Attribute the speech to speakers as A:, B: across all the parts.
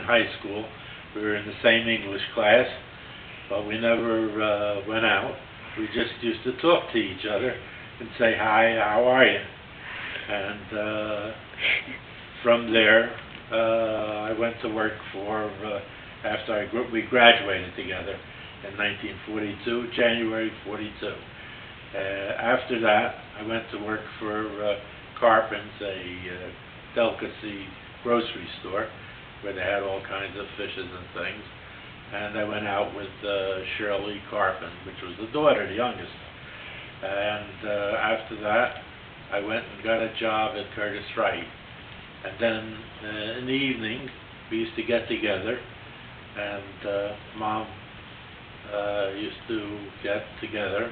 A: high school. We were in the same English class, but we never went out. We just used to talk to each other and say, "Hi, how are you?" And from there, I went to work for, after we graduated together in 1942, January 42. After that, I went to work for Carpens, a delicacy grocery store, where they had all kinds of fishes and things. And I went out with Shirley Carpen, which was the daughter, the youngest. And after that, I went and got a job at Curtis Wright. And then in the evening, we used to get together, and Mom used to get together,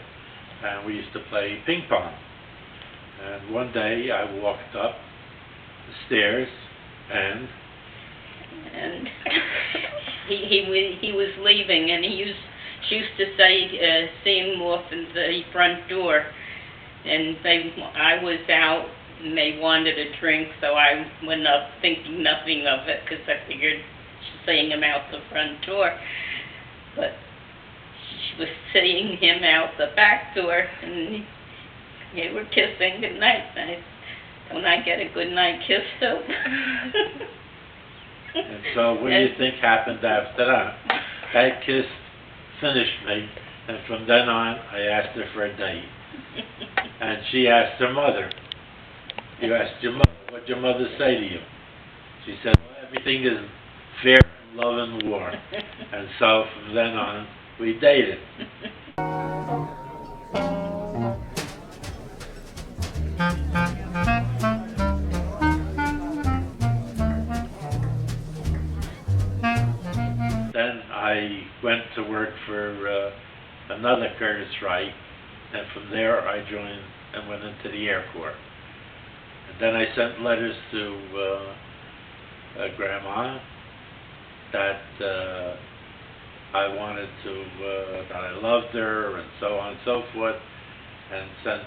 A: and we used to play ping pong. And one day, I walked up the stairs, and
B: he was leaving, and she used to say, see him off in the front door, and I was out, and they wanted a drink, so I went up thinking nothing of it, because I figured seeing him out the front door. But she was seeing him out the back door, and they were kissing goodnight. Don't I get a good night kiss too?
A: And so what do you think happened after that? That kiss finished me, and from then on, I asked her for a date. And she asked her mother. You asked your mother, what'd your mother say to you? She said, well, everything is fair in love and war. And so from then on, we dated. Then I went to work for another Curtis Wright, and from there I joined and went into the Air Corps. And then I sent letters to Grandma that I wanted to, that I loved her, and so on and so forth, and sent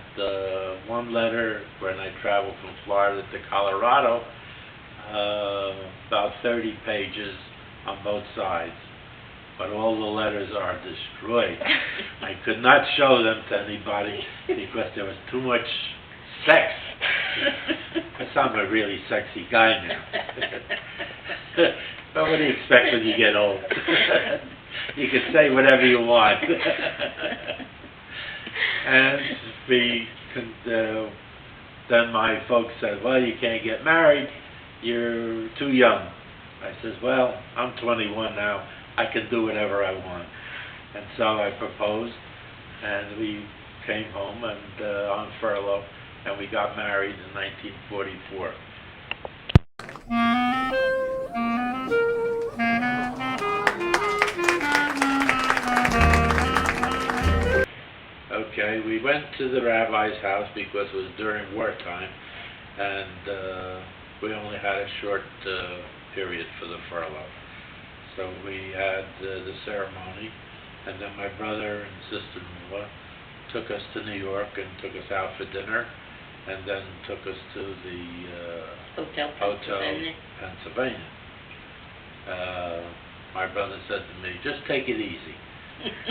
A: one letter when I traveled from Florida to Colorado, about 30 pages on both sides. But all the letters are destroyed. I could not show them to anybody because there was too much sex. I sound a really sexy guy now. But what do you expect when you get old? You can say whatever you want. And then my folks said, well, you can't get married. You're too young. I says, well, I'm 21 now. I can do whatever I want. And so I proposed, and we came home and on furlough, and we got married in 1944. Okay, we went to the rabbi's house because it was during wartime, and we only had a short period for the furlough. So we had the ceremony, and then my brother and sister-in-law took us to New York and took us out for dinner, and then took us to the
B: Hotel
A: Pennsylvania. My brother said to me, just take it easy.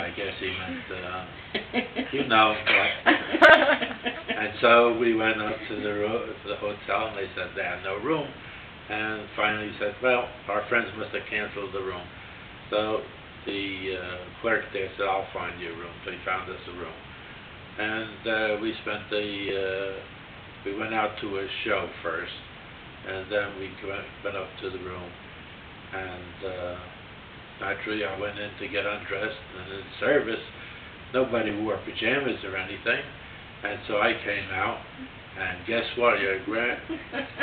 A: I guess he meant, you know. And so we went up to the hotel, and they said they had no room. And finally said, well, our friends must have canceled the room. So the clerk there said, I'll find you a room. So he found us a room. And we went out to a show first, and then we went up to the room. And naturally, I went in to get undressed, and in service, nobody wore pajamas or anything. And so I came out, and guess what?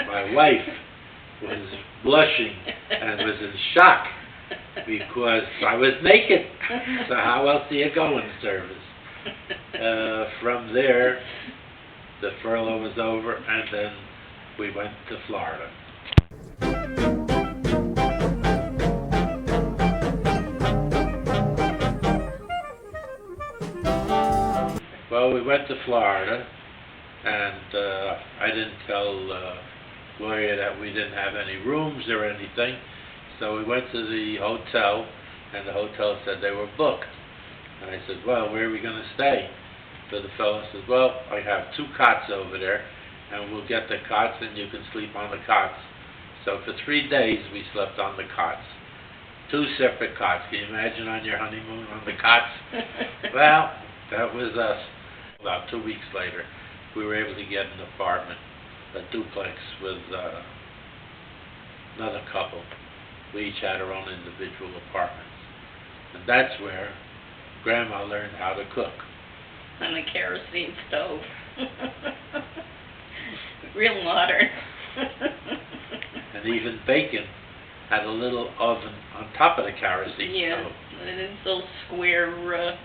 A: My wife was blushing and was in shock because I was naked. So how else do you go in service? From there, the furlough was over, and then we went to Florida. Well, we went to Florida, and I didn't tell Gloria that we didn't have any rooms or anything, So we went to the hotel, and the hotel said they were booked. And I said, well, where are we going to stay? So the fellow says, well, I have 2 cots over there, and we'll get the cots, and you can sleep on the cots. So for 3 days, we slept on the cots. 2 separate cots. Can you imagine on your honeymoon on the cots? Well, that was us. About 2 weeks later, we were able to get an apartment, a duplex with another couple. We each had our own individual apartments. And that's where Grandma learned how to cook.
B: On a kerosene stove. Real modern.
A: And even bacon had a little oven on top of the kerosene stove.
B: And it's a little square.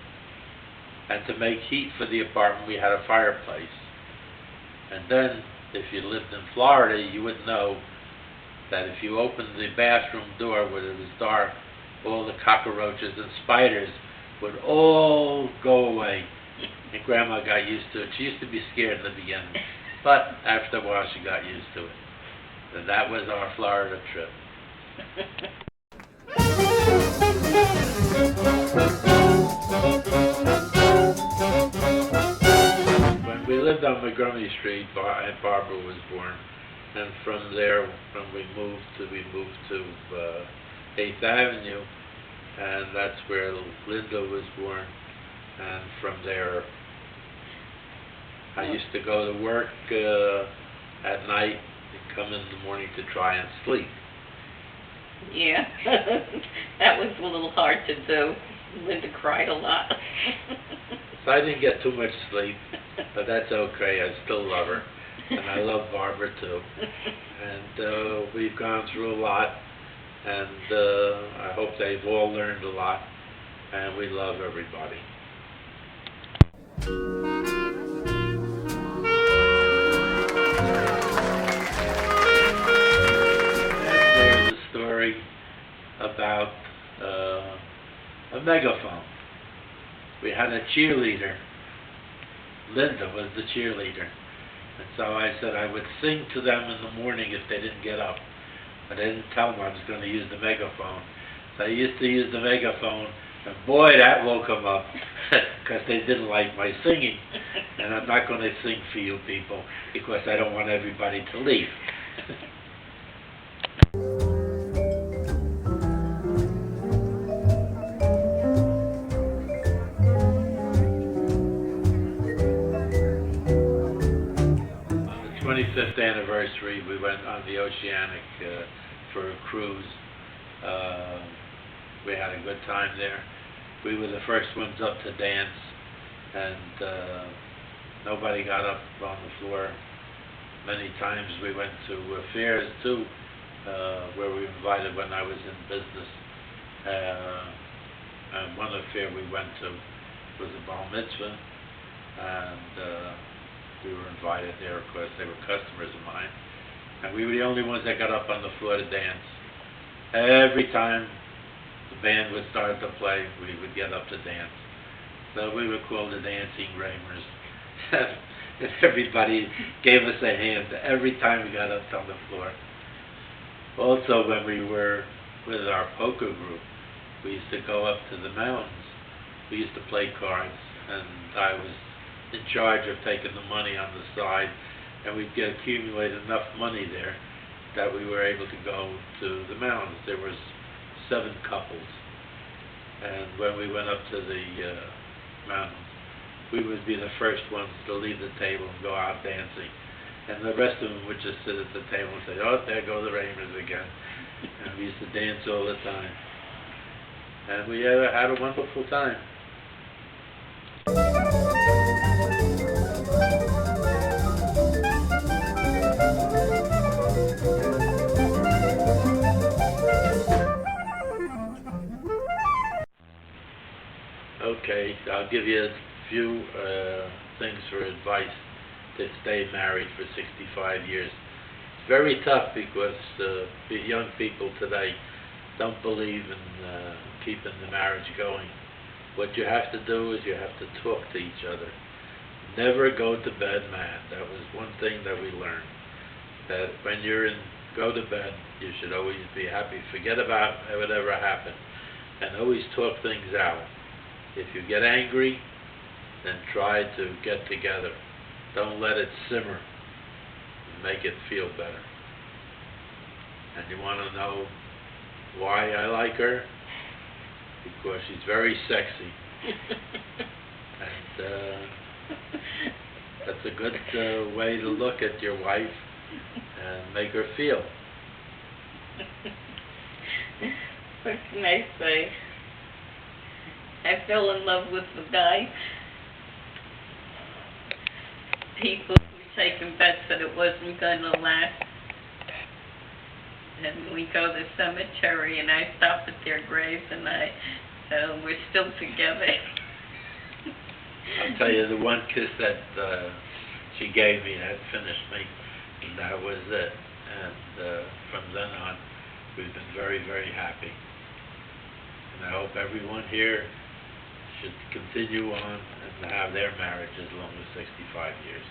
A: And to make heat for the apartment, we had a fireplace. And then, if you lived in Florida, you would know that if you opened the bathroom door when it was dark, all the cockroaches and spiders would all go away. And Grandma got used to it. She used to be scared in the beginning, but after a while she got used to it. And that was our Florida trip. When we lived on Montgomery Street, Aunt Barbara was born, and from there, when we moved to 8th Avenue, and that's where Linda was born. And from there, I used to go to work at night and come in the morning to try and sleep.
B: Yeah, that was a little hard to do. Linda cried a lot.
A: So I didn't get too much sleep, but that's okay. I still love her, and I love Barbara too. And we've gone through a lot, and I hope they've all learned a lot, and we love everybody. There's a story about a megaphone. We had a cheerleader. Linda was the cheerleader. And so I said I would sing to them in the morning if they didn't get up. But I didn't tell them I was going to use the megaphone. So I used to use the megaphone, and boy, that woke them up, because they didn't like my singing. And I'm not going to sing for you people, because I don't want everybody to leave. On the 25th anniversary, we went on the Oceanic for a cruise. We had a good time there. We were the first ones up to dance, and nobody got up on the floor. Many times we went to fairs too, where we were invited when I was in business. And one affair we went to was a bar mitzvah, and we were invited there. Of course, they were customers of mine, and we were the only ones that got up on the floor to dance. Every time the band would start to play, we would get up to dance. So we were called the Dancing Ramers. And everybody gave us a hand every time we got up on the floor. Also, when we were with our poker group, we used to go up to the mountains. We used to play cards, and I was in charge of taking the money on the side, and we'd accumulate enough money there that we were able to go to the mountains. There was 7 couples, and when we went up to the mountains, we would be the first ones to leave the table and go out dancing, and the rest of them would just sit at the table and say, "Oh, there go the Ramers again." And we used to dance all the time, and we had a wonderful time. Okay, I'll give you a few things for advice to stay married for 65 years. It's very tough because the young people today don't believe in keeping the marriage going. What you have to do is you have to talk to each other. Never go to bed mad. That was one thing that we learned. That when you're in go to bed, you should always be happy. Forget about whatever happened, and always talk things out. If you get angry, then try to get together. Don't let it simmer. Make it feel better. And you want to know why I like her? Because she's very sexy. And that's a good way to look at your wife and make her feel.
B: What can I say? I fell in love with the guy. People were taking bets that it wasn't going to last. And we go to the cemetery, and I stop at their graves, and we're still together.
A: I'll tell you, the one kiss that she gave me, that finished me, and that was it. And from then on, we've been very, very happy. And I hope everyone here should continue on and have their marriage as long as 65 years.